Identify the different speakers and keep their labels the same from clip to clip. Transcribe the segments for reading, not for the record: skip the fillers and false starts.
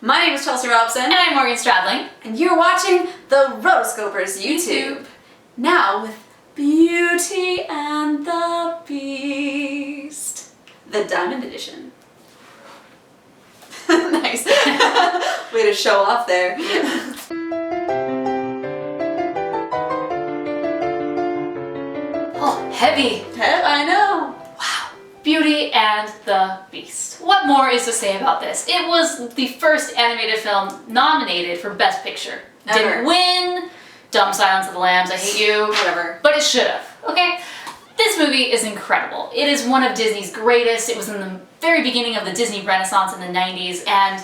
Speaker 1: My name is Chelsea Robson.
Speaker 2: And I'm Morgan Stradling.
Speaker 1: And you're watching the Rotoscopers YouTube. Now with Beauty and the Beast. The Diamond Edition. Nice. Way to show off there.
Speaker 2: Yeah. Oh, heavy.
Speaker 1: I know.
Speaker 2: Wow. Beauty and the Beast. What more is to say about this? It was the first animated film nominated for Best Picture.
Speaker 1: Ever.
Speaker 2: Didn't win. Dumb Silence of the Lambs, I hate you.
Speaker 1: Whatever.
Speaker 2: But it should have, okay? This movie is incredible. It is one of Disney's greatest. It was in the very beginning of the Disney Renaissance in the 90s, and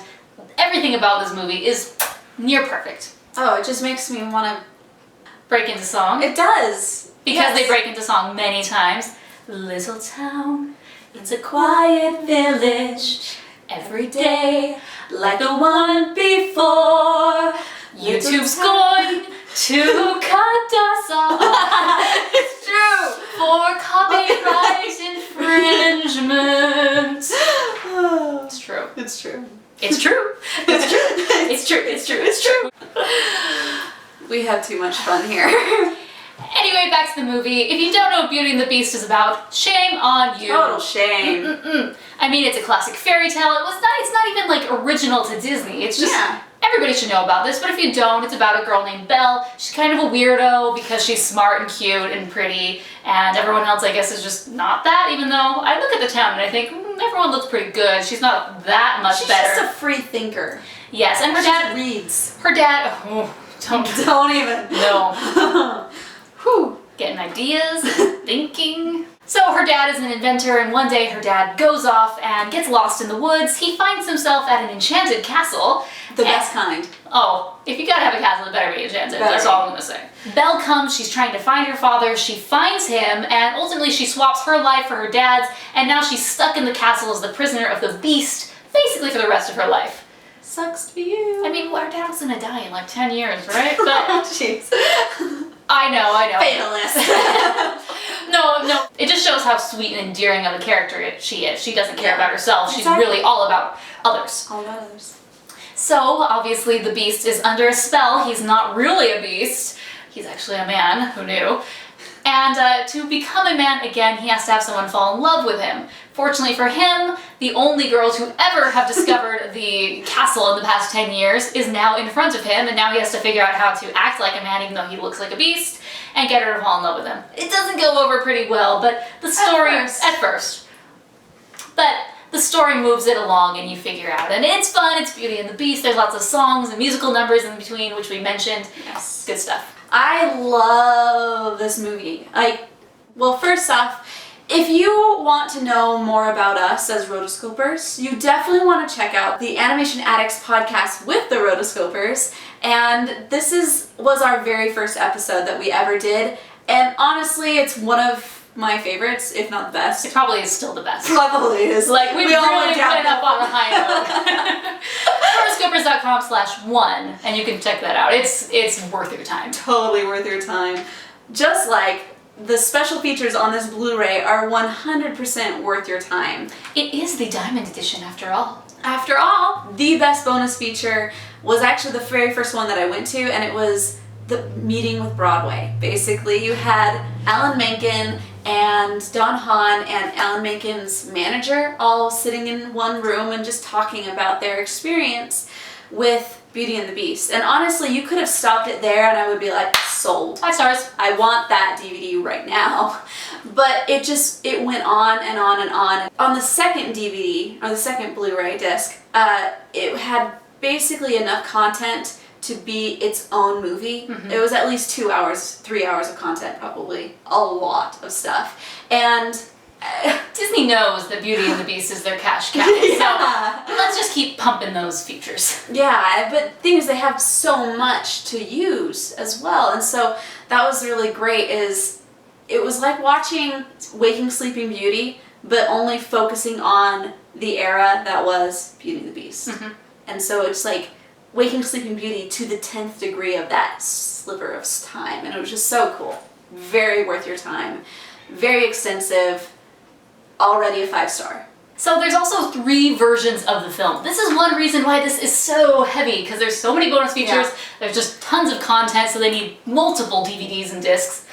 Speaker 2: everything about this movie is near perfect.
Speaker 1: Oh, it just makes me want to
Speaker 2: break into song.
Speaker 1: It does.
Speaker 2: Because they break into song many times. Little town, it's a quiet village. Every day, like the one before. YouTube's going to cut us off.
Speaker 1: It's true.
Speaker 2: For copyright infringement. It's true.
Speaker 1: It's true.
Speaker 2: It's true. It's true. It's true. It's true. It's true.
Speaker 1: We have too much fun here.
Speaker 2: Anyway, back to the movie. If you don't know what Beauty and the Beast is about, shame on you.
Speaker 1: Total shame.
Speaker 2: I mean, it's a classic fairy tale. It's not even like original to Disney. It's just everybody should know about this. But if you don't, it's about a girl named Belle. She's kind of a weirdo because she's smart and cute and pretty, and everyone else, I guess, is just not that. Even though I look at the town and I think everyone looks pretty good. She's not that much better.
Speaker 1: She's just a free thinker.
Speaker 2: Yes, and her dad
Speaker 1: reads.
Speaker 2: Her dad. Oh,
Speaker 1: don't even.
Speaker 2: No. Whew, getting ideas, thinking. So her dad is an inventor, and one day her dad goes off and gets lost in the woods. He finds himself at an enchanted castle.
Speaker 1: The best kind.
Speaker 2: Oh, if you gotta have a castle, it better be enchanted. That's all I'm gonna say. Belle comes, she's trying to find her father, she finds him, and ultimately she swaps her life for her dad's, and now she's stuck in the castle as the prisoner of the Beast, basically for the rest of her life.
Speaker 1: Sucks to be you.
Speaker 2: I mean, our dad was gonna die in like 10 years, right? But
Speaker 1: jeez.
Speaker 2: I know.
Speaker 1: Fatalist.
Speaker 2: No. It just shows how sweet and endearing of a character she is. She doesn't care about herself. She's really all about others.
Speaker 1: All about others.
Speaker 2: So, obviously, the Beast is under a spell. He's not really a beast. He's actually a man. Who knew? And to become a man again, he has to have someone fall in love with him. Fortunately for him, the only girl to ever have discovered the castle in the past 10 years is now in front of him, and now he has to figure out how to act like a man even though he looks like a beast, and get her to fall in love with him. It doesn't go over pretty well, but the story... At first. But the story moves it along and you figure out. And it's fun, it's Beauty and the Beast, there's lots of songs and musical numbers in between, which we mentioned.
Speaker 1: Yes.
Speaker 2: Good stuff.
Speaker 1: I love this movie. Well, first off, if you want to know more about us as Rotoscopers, you definitely want to check out the Animation Addicts podcast with the Rotoscopers. And this was our very first episode that we ever did. And honestly, it's one of my favorites, if not the best.
Speaker 2: It probably is still the best.
Speaker 1: Probably is.
Speaker 2: Like, we
Speaker 1: all
Speaker 2: really
Speaker 1: went
Speaker 2: went up on a high note. Rotoscopers.com/1, and you can check that out. It's worth your time.
Speaker 1: Totally worth your time. Just like the special features on this Blu-ray are 100% worth your time.
Speaker 2: It is the Diamond Edition, after all.
Speaker 1: After all, the best bonus feature was actually the very first one that I went to, and it was the meeting with Broadway. Basically, you had Alan Menken and Don Hahn and Alan Menken's manager all sitting in one room and just talking about their experience with Beauty and the Beast. And honestly, you could have stopped it there and I would be like, sold.
Speaker 2: 5 stars.
Speaker 1: I want that DVD right now. But it went on and on and on. On the second DVD, or the second Blu-ray disc, it had basically enough content to be its own movie. It was at least 2 hours, 3 hours of content probably. A lot of stuff. And
Speaker 2: Disney knows that Beauty and the Beast is their cash cow, so let's just keep pumping those features.
Speaker 1: Yeah, but the thing is they have so much to use as well, and so that was really great. It was like watching Waking Sleeping Beauty, but only focusing on the era that was Beauty and the Beast. And so it's like Waking Sleeping Beauty to the 10th degree of that sliver of time, and it was just so cool. Very worth your time. Very extensive. Already a 5-star.
Speaker 2: So there's also 3 versions of the film. This is one reason why this is so heavy, because there's so many bonus features, there's just tons of content, so they need multiple DVDs and discs.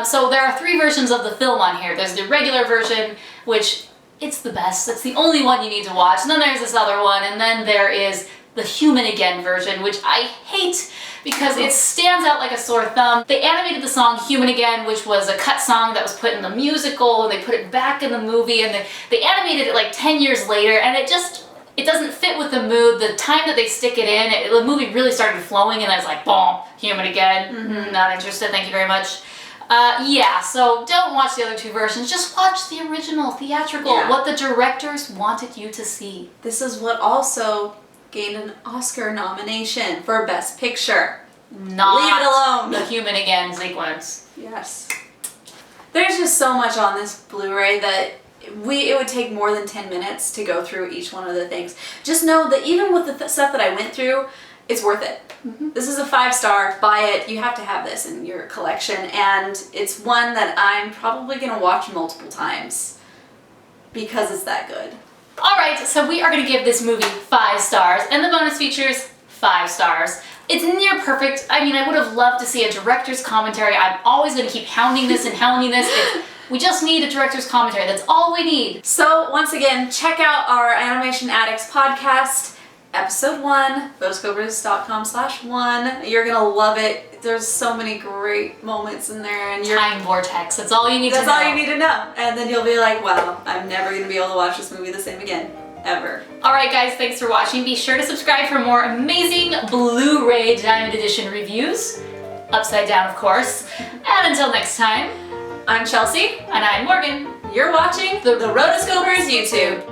Speaker 2: So there are 3 versions of the film on here. There's the regular version, which it's the best. It's the only one you need to watch. And then there's this other one, and then there is the Human Again version, which I hate because it stands out like a sore thumb. They animated the song Human Again, which was a cut song that was put in the musical, and they put it back in the movie, and they animated it like 10 years later, and it doesn't fit with the mood. The time that they stick it in, the movie really started flowing, and I was like, boom, Human Again, not interested, thank you very much. Yeah, so don't watch the other 2 versions, just watch the original theatrical, what the directors wanted you to see.
Speaker 1: This is what also gained an Oscar nomination for Best Picture.
Speaker 2: Not
Speaker 1: Leave it alone.
Speaker 2: the Human Again sequence.
Speaker 1: Yes. There's just so much on this Blu-ray that it would take more than 10 minutes to go through each one of the things. Just know that even with the stuff that I went through, it's worth it. This is a 5-star, buy it, you have to have this in your collection, and it's one that I'm probably gonna watch multiple times because it's that good.
Speaker 2: Alright, so we are going to give this movie 5 stars, and the bonus features 5 stars. It's near perfect. I mean, I would have loved to see a director's commentary. I'm always going to keep hounding this and hounding this. We just need a director's commentary. That's all we need.
Speaker 1: So, once again, check out our Animation Addicts podcast. Episode 1, rotoscopers.com/1. You're gonna love it. There's so many great moments in there, and
Speaker 2: Time vortex. That's all you need to know.
Speaker 1: That's all you need to know. And then you'll be like, wow, I'm never gonna be able to watch this movie the same again. Ever.
Speaker 2: Alright guys, thanks for watching. Be sure to subscribe for more amazing Blu-ray Diamond Edition reviews. Upside down, of course. And until next time,
Speaker 1: I'm Chelsea.
Speaker 2: and I'm Morgan.
Speaker 1: You're watching the Rotoscopers YouTube.